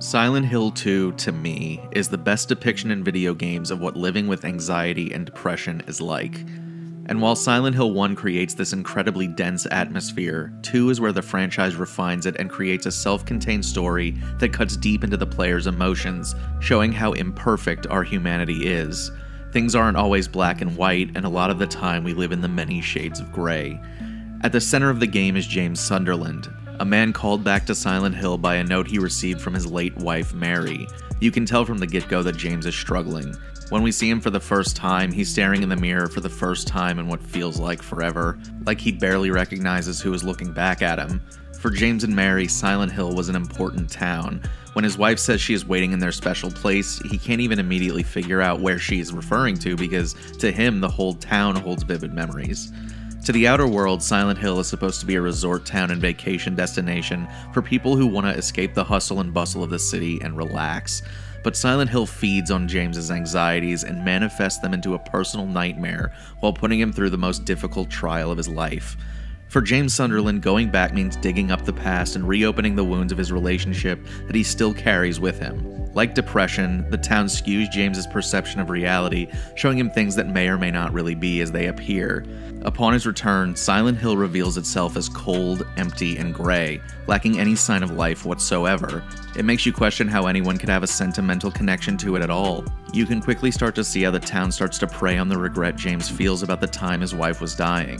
Silent Hill 2, to me, is the best depiction in video games of what living with anxiety and depression is like. And while Silent Hill 1 creates this incredibly dense atmosphere, 2 is where the franchise refines it and creates a self-contained story that cuts deep into the player's emotions, showing how imperfect our humanity is. Things aren't always black and white, and a lot of the time we live in the many shades of gray. At the center of the game is James Sunderland, a man called back to Silent Hill by a note he received from his late wife, Mary. You can tell from the get-go that James is struggling. When we see him for the first time, he's staring in the mirror for the first time in what feels like forever, like he barely recognizes who is looking back at him. For James and Mary, Silent Hill was an important town. When his wife says she is waiting in their special place, he can't even immediately figure out where she is referring to because, to him, the whole town holds vivid memories. To the outer world, Silent Hill is supposed to be a resort town and vacation destination for people who want to escape the hustle and bustle of the city and relax. But Silent Hill feeds on James's anxieties and manifests them into a personal nightmare while putting him through the most difficult trial of his life. For James Sunderland, going back means digging up the past and reopening the wounds of his relationship that he still carries with him. Like depression, the town skews James's perception of reality, showing him things that may or may not really be as they appear. Upon his return, Silent Hill reveals itself as cold, empty, and gray, lacking any sign of life whatsoever. It makes you question how anyone could have a sentimental connection to it at all. You can quickly start to see how the town starts to prey on the regret James feels about the time his wife was dying.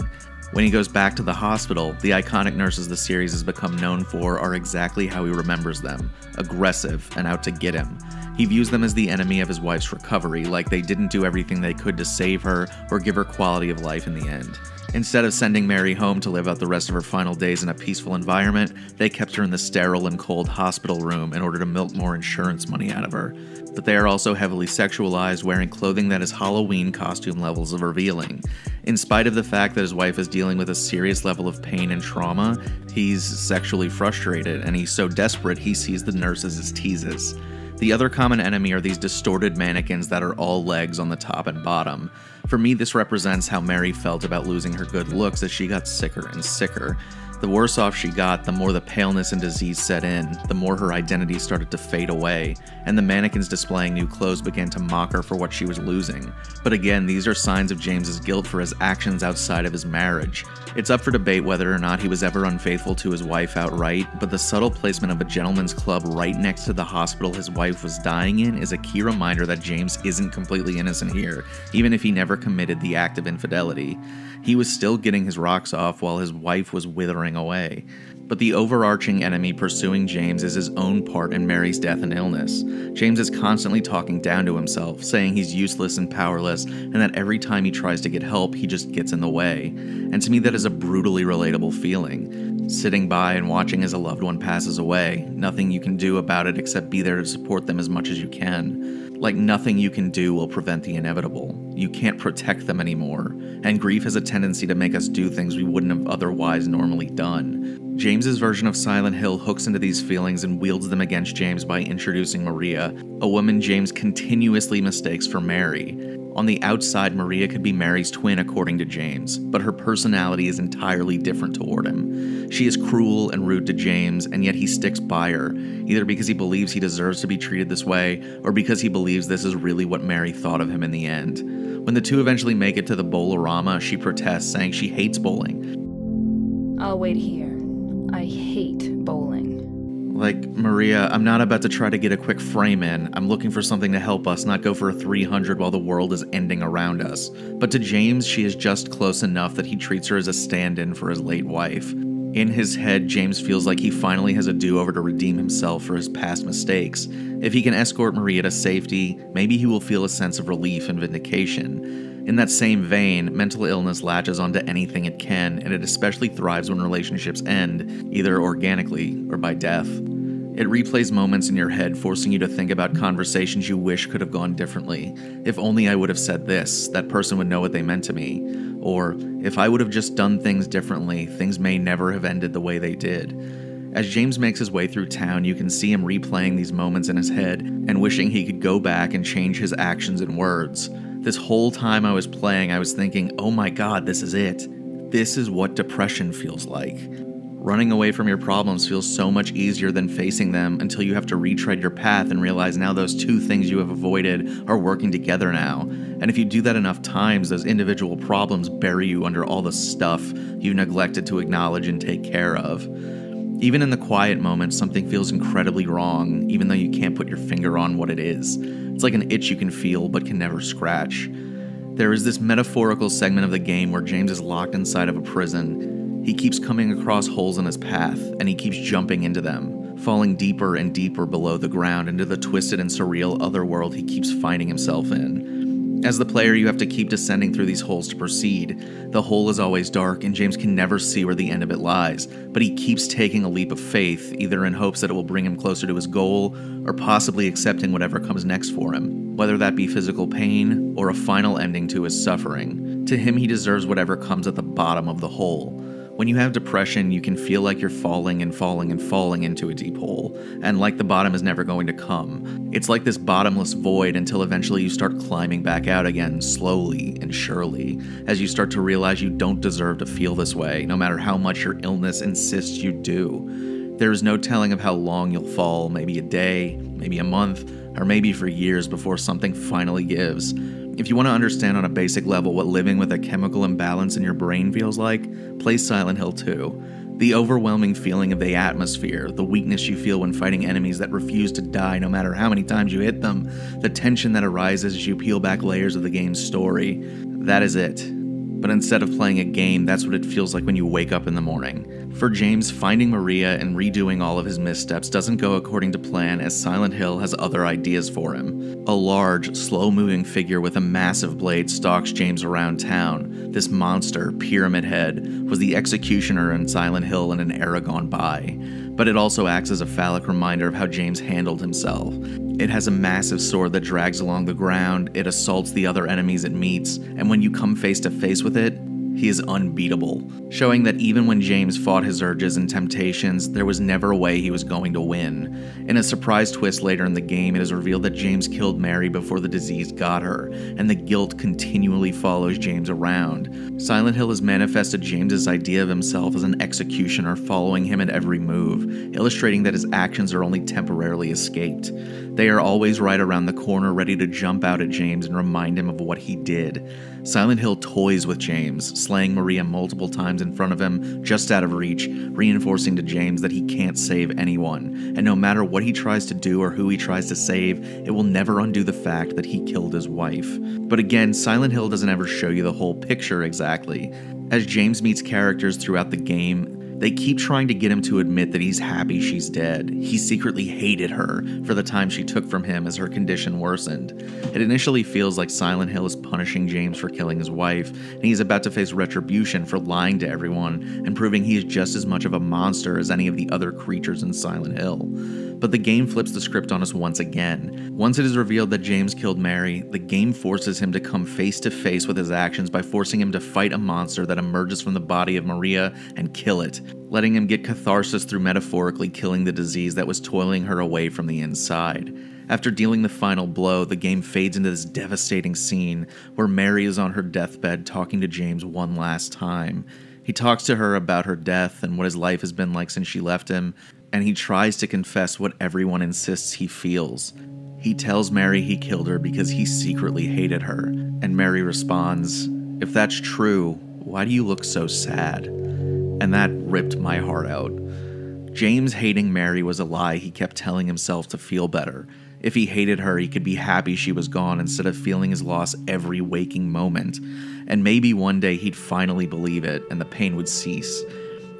When he goes back to the hospital, the iconic nurses the series has become known for are exactly how he remembers them: aggressive and out to get him. He views them as the enemy of his wife's recovery, like they didn't do everything they could to save her or give her quality of life in the end. Instead of sending Mary home to live out the rest of her final days in a peaceful environment, they kept her in the sterile and cold hospital room in order to milk more insurance money out of her. But they are also heavily sexualized, wearing clothing that is Halloween costume levels of revealing. In spite of the fact that his wife is dealing with a serious level of pain and trauma, he's sexually frustrated, and he's so desperate he sees the nurses as teases. The other common enemy are these distorted mannequins that are all legs on the top and bottom. For me, this represents how Mary felt about losing her good looks as she got sicker and sicker. The worse off she got, the more the paleness and disease set in, the more her identity started to fade away, and the mannequins displaying new clothes began to mock her for what she was losing. But again, these are signs of James's guilt for his actions outside of his marriage. It's up for debate whether or not he was ever unfaithful to his wife outright, but the subtle placement of a gentleman's club right next to the hospital his wife was dying in is a key reminder that James isn't completely innocent here, even if he never committed the act of infidelity. He was still getting his rocks off while his wife was withering away. But the overarching enemy pursuing James is his own part in Mary's death and illness. James is constantly talking down to himself, saying he's useless and powerless, and that every time he tries to get help, he just gets in the way. And to me, that is a brutally relatable feeling. Sitting by and watching as a loved one passes away, nothing you can do about it except be there to support them as much as you can. Like nothing you can do will prevent the inevitable. You can't protect them anymore, and grief has a tendency to make us do things we wouldn't have otherwise normally done. James's version of Silent Hill hooks into these feelings and wields them against James by introducing Maria, a woman James continuously mistakes for Mary. On the outside, Maria could be Mary's twin according to James, but her personality is entirely different toward him. She is cruel and rude to James, and yet he sticks by her, either because he believes he deserves to be treated this way, or because he believes this is really what Mary thought of him in the end. When the two eventually make it to the Bowl-orama, she protests, saying she hates bowling. I'll wait here. I hate bowling. Like, Maria, I'm not about to try to get a quick frame in. I'm looking for something to help us, not go for a 300 while the world is ending around us. But to James, she is just close enough that he treats her as a stand-in for his late wife. In his head, James feels like he finally has a do-over to redeem himself for his past mistakes. If he can escort Maria to safety, maybe he will feel a sense of relief and vindication. In that same vein, mental illness latches onto anything it can, and it especially thrives when relationships end, either organically or by death. It replays moments in your head, forcing you to think about conversations you wish could have gone differently. If only I would have said this, that person would know what they meant to me. Or, if I would have just done things differently, things may never have ended the way they did. As James makes his way through town, you can see him replaying these moments in his head, and wishing he could go back and change his actions and words. This whole time I was playing, I was thinking, oh my god, this is it. This is what depression feels like. Running away from your problems feels so much easier than facing them until you have to retread your path and realize now those two things you have avoided are working together now. And if you do that enough times, those individual problems bury you under all the stuff you neglected to acknowledge and take care of. Even in the quiet moments, something feels incredibly wrong, even though you can't put your finger on what it is. It's like an itch you can feel but can never scratch. There is this metaphorical segment of the game where James is locked inside of a prison. He keeps coming across holes in his path, and he keeps jumping into them, falling deeper and deeper below the ground into the twisted and surreal otherworld he keeps finding himself in. As the player, you have to keep descending through these holes to proceed. The hole is always dark, and James can never see where the end of it lies, but he keeps taking a leap of faith, either in hopes that it will bring him closer to his goal, or possibly accepting whatever comes next for him, whether that be physical pain, or a final ending to his suffering. To him, he deserves whatever comes at the bottom of the hole. When you have depression, you can feel like you're falling and falling and falling into a deep hole, and like the bottom is never going to come. It's like this bottomless void until eventually you start climbing back out again, slowly and surely, as you start to realize you don't deserve to feel this way, no matter how much your illness insists you do. There is no telling of how long you'll fall, maybe a day, maybe a month, or maybe for years before something finally gives. If you want to understand on a basic level what living with a chemical imbalance in your brain feels like, play Silent Hill 2. The overwhelming feeling of the atmosphere, the weakness you feel when fighting enemies that refuse to die no matter how many times you hit them, the tension that arises as you peel back layers of the game's story, that is it. But instead of playing a game, that's what it feels like when you wake up in the morning. For James, finding Maria and redoing all of his missteps doesn't go according to plan, as Silent Hill has other ideas for him. A large, slow-moving figure with a massive blade stalks James around town. This monster, Pyramid Head, was the executioner in Silent Hill in an era gone by. But it also acts as a phallic reminder of how James handled himself. It has a massive sword that drags along the ground, it assaults the other enemies it meets, and when you come face to face with it, he is unbeatable, showing that even when James fought his urges and temptations, there was never a way he was going to win. In a surprise twist later in the game, it is revealed that James killed Mary before the disease got her, and the guilt continually follows James around. Silent Hill has manifested James's idea of himself as an executioner, following him at every move, illustrating that his actions are only temporarily escaped. They are always right around the corner, ready to jump out at James and remind him of what he did. Silent Hill toys with James, slaying Maria multiple times in front of him, just out of reach, reinforcing to James that he can't save anyone, and no matter what he tries to do or who he tries to save, it will never undo the fact that he killed his wife. But again, Silent Hill doesn't ever show you the whole picture exactly. As James meets characters throughout the game, they keep trying to get him to admit that he's happy she's dead. He secretly hated her for the time she took from him as her condition worsened. It initially feels like Silent Hill is punishing James for killing his wife, and he's about to face retribution for lying to everyone and proving he is just as much of a monster as any of the other creatures in Silent Hill. But the game flips the script on us once again. Once it is revealed that James killed Mary, the game forces him to come face to face with his actions by forcing him to fight a monster that emerges from the body of Maria and kill it, letting him get catharsis through metaphorically killing the disease that was toiling her away from the inside. After dealing the final blow, the game fades into this devastating scene where Mary is on her deathbed talking to James one last time. He talks to her about her death and what his life has been like since she left him, and he tries to confess what everyone insists he feels. He tells Mary he killed her because he secretly hated her, and Mary responds, "If that's true, why do you look so sad?" And that ripped my heart out. James hating Mary was a lie he kept telling himself to feel better. If he hated her, he could be happy she was gone instead of feeling his loss every waking moment. And maybe one day he'd finally believe it and the pain would cease.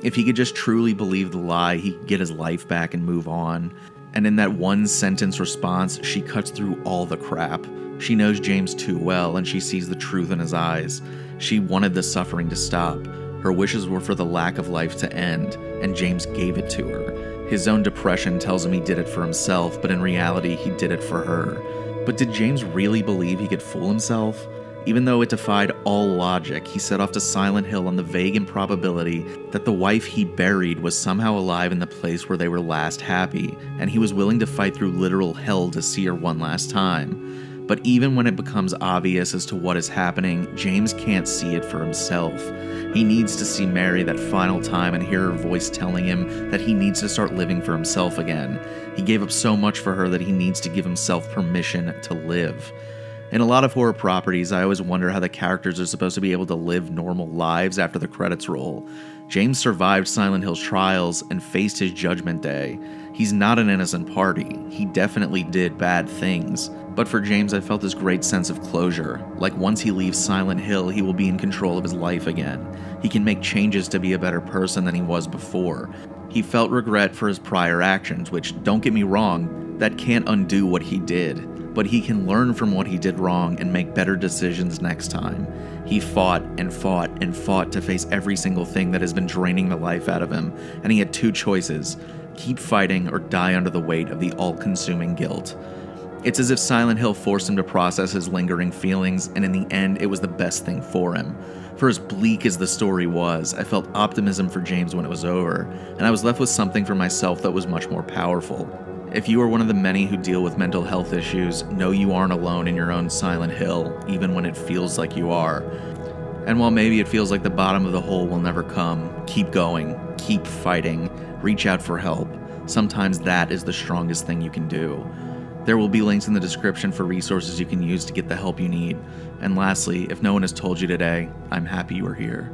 If he could just truly believe the lie, he could get his life back and move on. And in that one sentence response, she cuts through all the crap. She knows James too well, and she sees the truth in his eyes. She wanted the suffering to stop. Her wishes were for the lack of life to end, and James gave it to her. His own depression tells him he did it for himself, but in reality, he did it for her. But did James really believe he could fool himself? Even though it defied all logic, he set off to Silent Hill on the vague improbability that the wife he buried was somehow alive in the place where they were last happy, and he was willing to fight through literal hell to see her one last time. But even when it becomes obvious as to what is happening, James can't see it for himself. He needs to see Mary that final time and hear her voice telling him that he needs to start living for himself again. He gave up so much for her that he needs to give himself permission to live. In a lot of horror properties, I always wonder how the characters are supposed to be able to live normal lives after the credits roll. James survived Silent Hill's trials and faced his judgment day. He's not an innocent party. He definitely did bad things. But for James, I felt this great sense of closure. Like once he leaves Silent Hill, he will be in control of his life again. He can make changes to be a better person than he was before. He felt regret for his prior actions, which, don't get me wrong, that can't undo what he did. But he can learn from what he did wrong and make better decisions next time. He fought and fought and fought to face every single thing that has been draining the life out of him, and he had two choices: keep fighting or die under the weight of the all-consuming guilt. It's as if Silent Hill forced him to process his lingering feelings, and in the end, it was the best thing for him. For as bleak as the story was, I felt optimism for James when it was over, and I was left with something for myself that was much more powerful. If you are one of the many who deal with mental health issues, know you aren't alone in your own Silent Hill, even when it feels like you are. And while maybe it feels like the bottom of the hole will never come, keep going, keep fighting, reach out for help. Sometimes that is the strongest thing you can do. There will be links in the description for resources you can use to get the help you need. And lastly, if no one has told you today, I'm happy you are here.